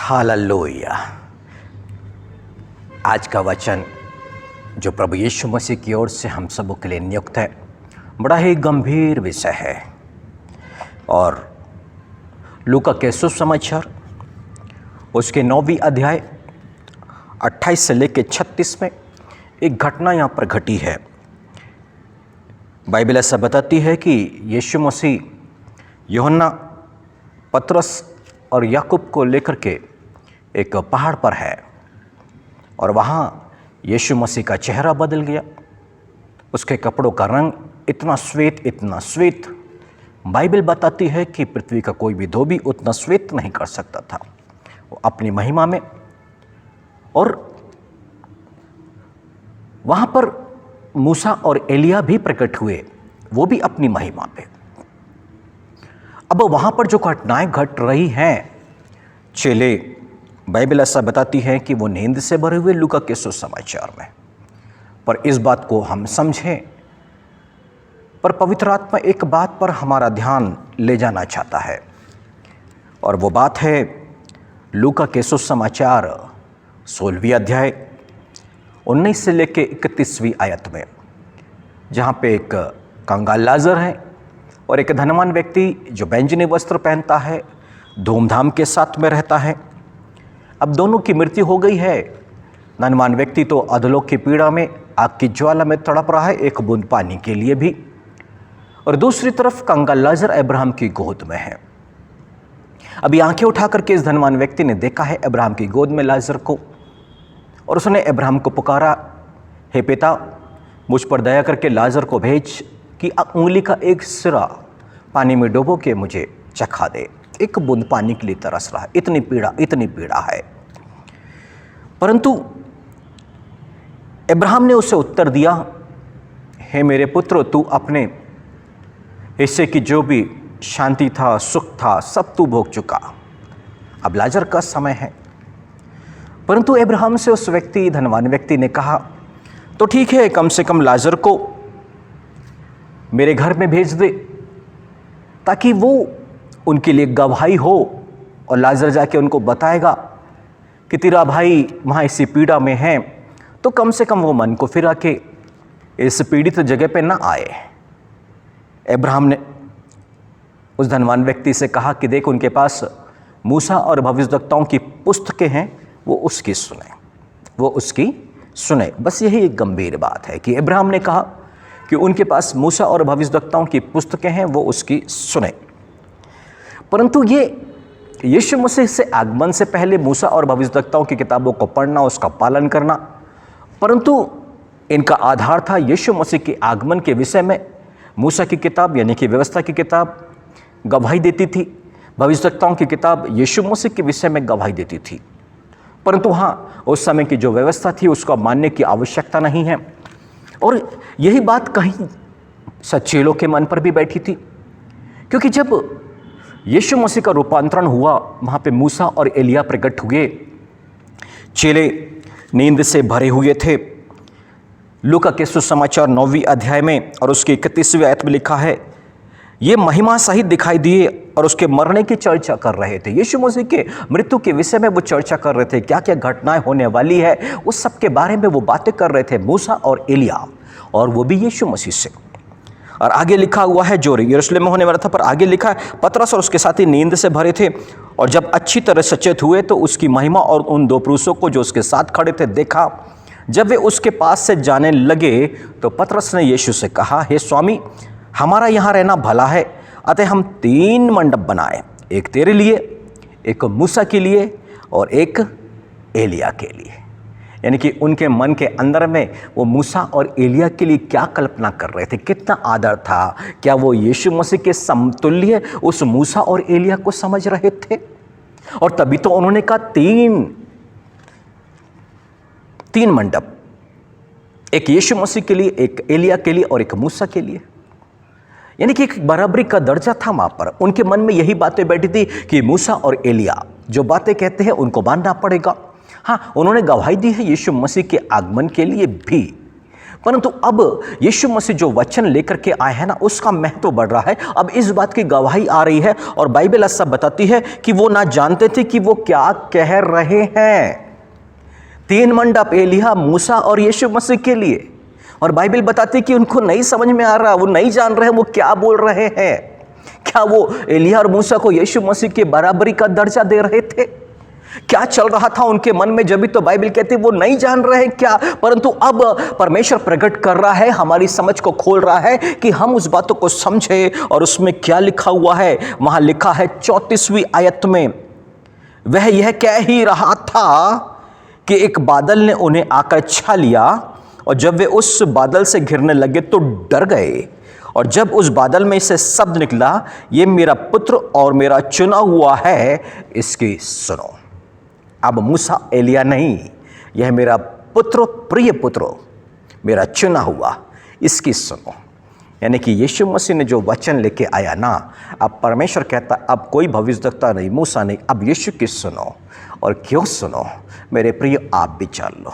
Hallelujah. आज का वचन जो प्रभु यीशु मसीह की ओर से हम सबों के लिए नियुक्त है, बड़ा ही गंभीर विषय है। और लूका के सुसमाचार उसके 9वीं अध्याय 28 से लेकर 36 में एक घटना यहाँ पर घटी है। बाइबल ऐसा बताती है कि यीशु मसीह यूहन्ना, पतरस और याकूब को लेकर के एक पहाड़ पर है और वहाँ यीशु मसीह का चेहरा बदल गया। उसके कपड़ों का रंग इतना श्वेत, बाइबल बताती है कि पृथ्वी का कोई भी धोबी उतना श्वेत नहीं कर सकता था। वो अपनी महिमा में, और वहाँ पर मूसा और एलिया भी प्रकट हुए, वो भी अपनी महिमा पे। अब वहाँ पर जो घटनाएं घट रही हैं, चेले, बाइबल ऐसा बताती है कि वो नींद से भरे हुए लूका के सुसमाचार में। पर इस बात को हम समझें, पर पवित्र आत्मा एक बात पर हमारा ध्यान ले जाना चाहता है, और वो बात है लूका के सुसमाचार 16वीं अध्याय 19 से लेकर 31वीं आयत में, जहाँ पे एक कंगाल लाजर है और एक धनवान व्यक्ति जो बैंजनी वस्त्र पहनता है, धूमधाम के साथ में रहता है। अब दोनों की मृत्यु हो गई है। धनवान व्यक्ति तो अधोलोक की पीड़ा में, आग की ज्वाला में तड़प रहा है एक बूंद पानी के लिए भी, और दूसरी तरफ कंगाल लाजर अब्राहम की गोद में है। अभी आंखें उठा करके इस धनवान व्यक्ति ने देखा है अब्राहम की गोद में लाजर को, और उसने अब्राहम को पुकारा, हे पिता, मुझ पर दया करके लाजर को भेज कि उंगली का एक सिरा पानी में डुबो के मुझे चखा दे। एक बूंद पानी के लिए तरस रहा है, इतनी पीड़ा है। परंतु अब्राहम ने उसे उत्तर दिया, हे मेरे पुत्र, तू अपने हिस्से की जो भी शांति था, सुख था, सब तू भोग चुका, अब लाजर का समय है। परंतु अब्राहम से उस व्यक्ति, धनवान व्यक्ति ने कहा, तो ठीक है, कम से कम लाजर को मेरे घर में भेज दे, ताकि वो उनके लिए गवाही हो, और लाजर जाके उनको बताएगा कि तेरा भाई वहाँ इसी पीड़ा में है, तो कम से कम वो मन को फिरा के इस पीड़ित जगह पे ना आए। अब्राहम ने उस धनवान व्यक्ति से कहा कि देख, उनके पास मूसा और भविष्यवक्ताओं की पुस्तकें हैं, वो उसकी सुने। बस यही एक गंभीर बात है कि अब्राहम ने कहा कि उनके पास मूसा और भविष्यवक्ताओं की पुस्तकें हैं, वो उसकी सुने। परंतु ये यीशु मसीह से आगमन से पहले मूसा और भविष्यवक्ताओं की किताबों को पढ़ना, उसका पालन करना, परंतु इनका आधार था यीशु मसीह के आगमन के विषय में। मूसा की किताब यानी कि व्यवस्था की किताब गवाही देती थी, भविष्यवक्ताओं की किताब यीशु मसीह के विषय में गवाही देती थी। परंतु हाँ, उस समय की जो व्यवस्था थी उसको मानने की आवश्यकता नहीं है। और यही बात कहीं चेलों के मन पर भी बैठी थी, क्योंकि जब यीशु मसीह का रूपांतरण हुआ, वहाँ पे मूसा और एलिया प्रकट हुए। चेले नींद से भरे हुए थे। लूका के सुसमाचार 9वीं अध्याय में और उसके 31वीं आयत में लिखा है, ये महिमा सहित दिखाई दिए और उसके मरने की चर्चा कर रहे थे। यीशु मसीह के मृत्यु के विषय में वो चर्चा कर रहे थे, क्या क्या घटनाएं होने वाली है, उस सब के बारे में वो बातें कर रहे थे, मूसा और एलिया, और वो भी यीशु मसीह से। और आगे लिखा हुआ है, जो यरूशलेम में होने वाला था, पर आगे लिखा है, पतरस और उसके साथी नींद से भरे थे, और जब अच्छी तरह सचेत हुए तो उसकी महिमा और उन दो पुरुषों को जो उसके साथ खड़े थे देखा। जब वे उसके पास से जाने लगे तो पतरस ने यीशु से कहा, हे स्वामी, हमारा यहाँ रहना भला है, अतः हम 3 मंडप बनाए, एक तेरे लिए, एक मूसा के लिए और एक एलिया के लिए। यानी कि उनके मन के अंदर में वो मूसा और एलिया के लिए क्या कल्पना कर रहे थे, कितना आदर था, क्या वो यीशु मसीह के समतुल्य उस मूसा और एलिया को समझ रहे थे? और तभी तो उन्होंने कहा 3 मंडप, एक यीशु मसीह के लिए, एक एलिया के लिए और एक मूसा के लिए। यानी कि एक बराबरी का दर्जा था वहां पर। उनके मन में यही बातें बैठी थी कि मूसा और एलिया जो बातें कहते हैं उनको मानना पड़ेगा। हाँ, उन्होंने गवाही दी है यीशु मसीह के आगमन के लिए भी, परंतु अब यीशु मसीह जो वचन लेकर के आए हैं ना, उसका महत्व बढ़ रहा है। अब इस बात की गवाही आ रही है और बाइबल ऐसा बताती है कि वो ना जानते थे कि वो क्या कह रहे हैं। 3 मंडप एलिया, मूसा और यीशु मसीह के लिए, और बाइबल बताती है कि उनको नहीं समझ में आ रहा, वो नहीं जान रहे वो क्या बोल रहे हैं। क्या वो एलिया और मूसा को यीशु मसीह के बराबरी का दर्जा दे रहे थे? क्या चल रहा था उनके मन में? जब भी तो बाइबल कहती है वो नहीं जान रहे हैं क्या, परंतु अब परमेश्वर प्रकट कर रहा है, हमारी समझ को खोल रहा है कि हम उस बातों को समझें। और उसमें क्या लिखा हुआ है? वहां लिखा है 34वीं आयत में, वह यह कह ही रहा था कि एक बादल ने उन्हें आकर छा लिया, और जब वे उस बादल से घिरने लगे तो डर गए। और जब उस बादल में से शब्द निकला, ये मेरा पुत्र और मेरा चुना हुआ है, इसकी सुनो। अब मूसा एलिया नहीं, यह मेरा पुत्र, प्रिय पुत्र, मेरा चुना हुआ, इसकी सुनो। यानी कि यीशु मसीह ने जो वचन लेके आया ना, अब परमेश्वर कहता अब कोई भविष्यवक्ता नहीं, मूसा नहीं, अब यीशु की सुनो। और क्यों सुनो मेरे प्रिय? आप भी जान लो,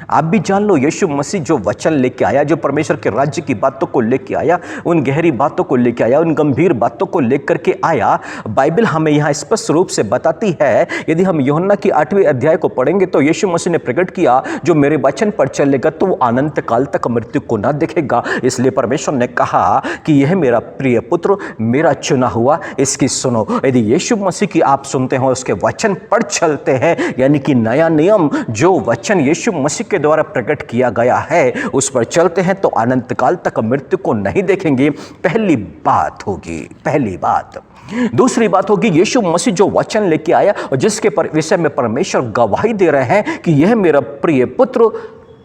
आप भी जान लो, यीशु मसीह जो वचन लेके आया, जो परमेश्वर के राज्य की बातों को लेके आया, उन गहरी बातों को लेके आया, उन गंभीर बातों को लेकर के आया। बाइबल हमें यहाँ स्पष्ट रूप से बताती है, यदि हम यूहन्ना की 8वें अध्याय को पढ़ेंगे तो यीशु मसीह ने प्रकट किया, जो मेरे वचन पर चलेगा तो वो अनंत काल तक मृत्यु को ना देखेगा। इसलिए परमेश्वर ने कहा कि यह मेरा प्रिय पुत्र, मेरा चुना हुआ, इसकी सुनो। यदि यीशु मसीह की आप सुनते हो, उसके वचन पर चलते हैं, यानी कि नया नियम जो वचन यीशु मसीह के द्वारा प्रकट किया गया है, उस पर चलते हैं तो अनंत काल तक मृत्यु को नहीं देखेंगे। पहली बात होगी, पहली बात। दूसरी बात होगी, यीशु मसीह जो वचन लेके आया और जिसके विषय में परमेश्वर गवाही दे रहे हैं कि यह मेरा प्रिय पुत्र,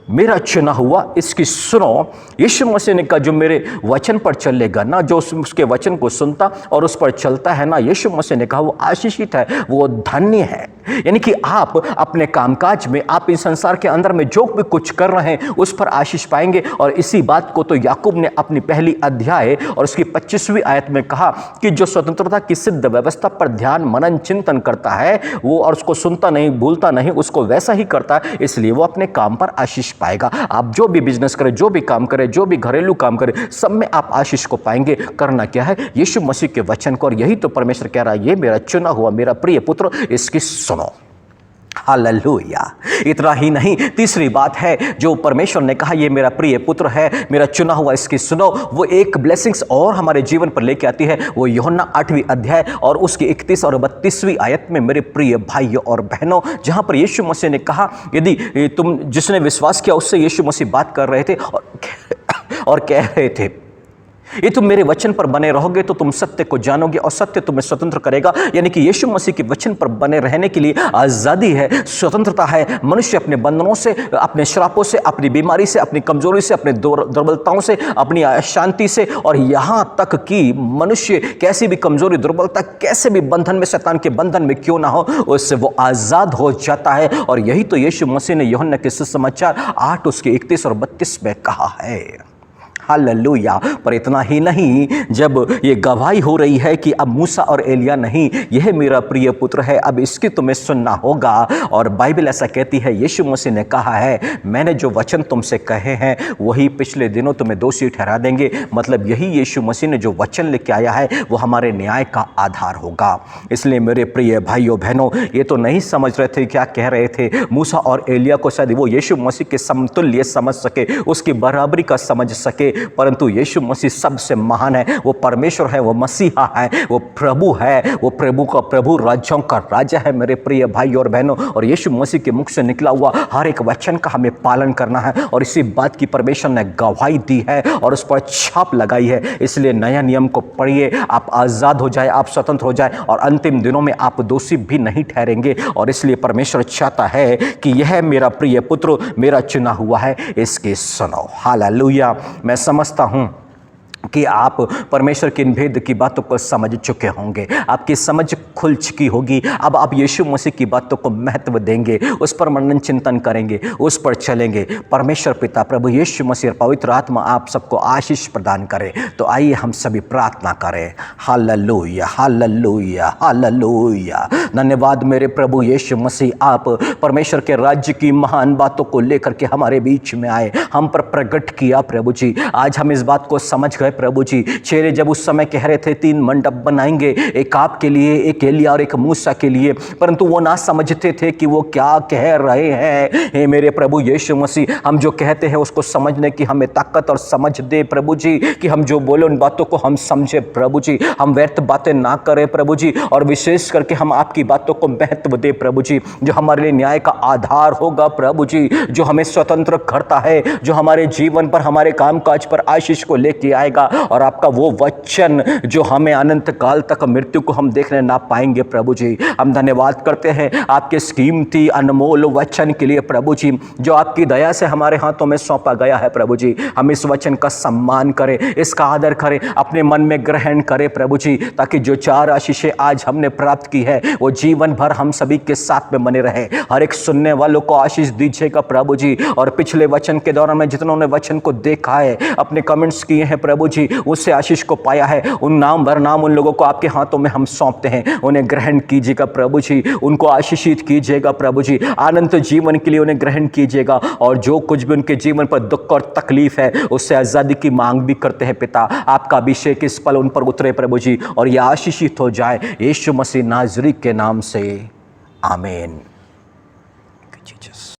मेरा चुना हुआ, इसकी सुनो। यीशु मसीह ने कहा जो मेरे वचन पर चलेगा ना, जो उसके वचन को सुनता और उस पर चलता है ना, यीशु मसीह ने कहा वो आशीषित है, वो धन्य है। यानी कि आप अपने कामकाज में, आप इस संसार के अंदर में जो भी कुछ कर रहे हैं उस पर आशीष पाएंगे। और इसी बात को तो याकूब ने अपनी पहली अध्याय और उसकी 25वीं आयत में कहा कि जो स्वतंत्रता की सिद्ध व्यवस्था पर ध्यान मनन चिंतन करता है वो, और उसको सुनता नहीं, भूलता नहीं, उसको वैसा ही करता है, इसलिए वो अपने काम पर आशीष पाएगा। आप जो भी बिजनेस करें, जो भी काम करें, जो भी घरेलू काम करें, सब में आप आशीष को पाएंगे। करना क्या है? यीशु मसीह के वचन को। और यही तो परमेश्वर कह रहा है, ये मेरा चुना हुआ, मेरा प्रिय पुत्र, इसकी सुनो। हालेलुया। इतना ही नहीं, तीसरी बात है जो परमेश्वर ने कहा ये मेरा प्रिय पुत्र है, मेरा चुना हुआ, इसकी सुनो। वो एक ब्लेसिंग्स और हमारे जीवन पर लेके आती है। वो यूहन्ना 8वीं अध्याय और उसकी 31 और 32वीं आयत में, मेरे प्रिय भाइयों और बहनों, जहां पर यीशु मसीह ने कहा यदि तुम जिसने विश्वास किया, उससे यीशु मसीह बात कर रहे थे और कह रहे थे ये तुम मेरे वचन पर बने रहोगे तो तुम सत्य को जानोगे और सत्य तुम्हें स्वतंत्र करेगा। यानी कि यीशु मसीह के वचन पर बने रहने के लिए आज़ादी है, स्वतंत्रता है। मनुष्य अपने बंधनों से, अपने श्रापों से, अपनी बीमारी से, अपनी कमजोरी से, अपने दुर्बलताओं से, अपनी अशांति से, और यहाँ तक कि मनुष्य कैसी भी कमजोरी, दुर्बलता, कैसे भी बंधन में, शैतान के बंधन में क्यों ना हो, उससे वो आज़ाद हो जाता है। और यही तो यीशु मसीह ने यूहन्ना के सुसमाचार 8 उसके 31 और 32 में कहा है। हालेलुया। पर इतना ही नहीं, जब ये गवाही हो रही है कि अब मूसा और एलिया नहीं, यह मेरा प्रिय पुत्र है, अब इसकी तुम्हें सुनना होगा। और बाइबल ऐसा कहती है, यीशु मसीह ने कहा है मैंने जो वचन तुमसे कहे हैं वही पिछले दिनों तुम्हें दोषी ठहरा देंगे। मतलब यही यीशु मसीह ने जो वचन लेके आया है वो हमारे न्याय का आधार होगा। इसलिए मेरे प्रिय भाइयों बहनों, ये तो नहीं समझ रहे थे क्या कह रहे थे मूसा और एलिया को, शायद वो यीशु मसीह के समतुल्य समझ सके, उसकी बराबरी का समझ सके, परंतु यीशु मसीह सबसे महान है। वो परमेश्वर है, वो मसीहा है, वो प्रभु है, वो प्रभु का प्रभु, राज्यों का राजा है मेरे प्रिय भाई और बहनों। और यीशु मसीह के मुख से निकला हुआ हर एक वचन का हमें पालन करना है। और इसी बात की परमेश्वर ने गवाही दी है और उस पर छाप लगाई है। इसलिए नया नियम को पढ़िए, आप आज़ाद हो जाए, आप स्वतंत्र हो जाए, और अंतिम दिनों में आप दोषी भी नहीं ठहरेंगे। और इसलिए परमेश्वर चाहता है कि यह मेरा प्रिय पुत्र, मेरा चुना हुआ है, इसकी सुनो। हालेलुया। मैं समझता हूं कि आप परमेश्वर के इन भेद की बातों को समझ चुके होंगे, आपकी समझ खुल चुकी होगी। अब आप यीशु मसीह की बातों को महत्व देंगे, उस पर मनन चिंतन करेंगे, उस पर चलेंगे। परमेश्वर पिता, प्रभु यीशु मसीह और पवित्र आत्मा आप सबको आशीष प्रदान करें। तो आइए हम सभी प्रार्थना करें। Hallelujah, hallelujah, hallelujah. धन्यवाद मेरे प्रभु यीशु मसीह, आप परमेश्वर के राज्य की महान बातों को लेकर के हमारे बीच में आए, हम पर प्रकट किया प्रभु जी। आज हम इस बात को समझ गए प्रभु जी। चेहरे जब उस समय कह रहे थे 3 मंडप बनाएंगे, एक आपके लिए, एक एलिया और एक मूसा के लिए, परंतु वो ना समझते थे कि वो क्या कह रहे हैं। हे मेरे प्रभु यीशु मसीह, हम जो कहते हैं उसको समझने की हमें ताकत और समझ दे प्रभु जी, कि हम जो बोले उन बातों को हम समझे प्रभु जी। हम व्यर्थ बातें ना करें प्रभु जी, और विशेष करके हम आपकी बातों को महत्व दे प्रभु जी, जो हमारे लिए न्याय का आधार होगा प्रभु जी, जो हमें स्वतंत्र करता है, जो हमारे जीवन पर, हमारे कामकाज पर आशीष को लेके आएगा, और आपका वो वचन जो हमें अनंत काल तक मृत्यु को हम देखने ना पाएंगे प्रभु जी। हम धन्यवाद करते हैं आपके कीमती अनमोल वचन के लिए प्रभु जी, जो आपकी दया से हमारे हाथों में सौंपा गया है प्रभु जी। हम इस वचन का सम्मान करें, इसका आदर करें, अपने मन में ग्रहण करें प्रभु जी, ताकि जो 4 आशीषें आज हमने प्राप्त की है वो जीवन भर हम सभी के साथ में बने रहे। हर एक सुनने वालों को आशीष दीजिएगा प्रभु जी। और पिछले वचन के दौरान में जितनों ने वचन को देखा है, अपने कमेंट्स किए हैं प्रभु जी, उससे आशीष को पाया है, उन नाम भर नाम उन लोगों को आपके हाथों में हम सौंपते हैं। उन्हें ग्रहण कीजिएगा प्रभु जी, उनको आशीषित कीजिएगा प्रभु जी, अनंत जीवन के लिए उन्हें ग्रहण कीजिएगा। और जो कुछ भी उनके जीवन पर दुख और तकलीफ है, उससे आज़ादी की मांग भी करते हैं पिता। आपका अभिषेक इस पल उन पर उतरे प्रभु जी, और यह आशीषित हो जाए यीशु मसीह नाज़री के नाम से, आमीन। जीसस।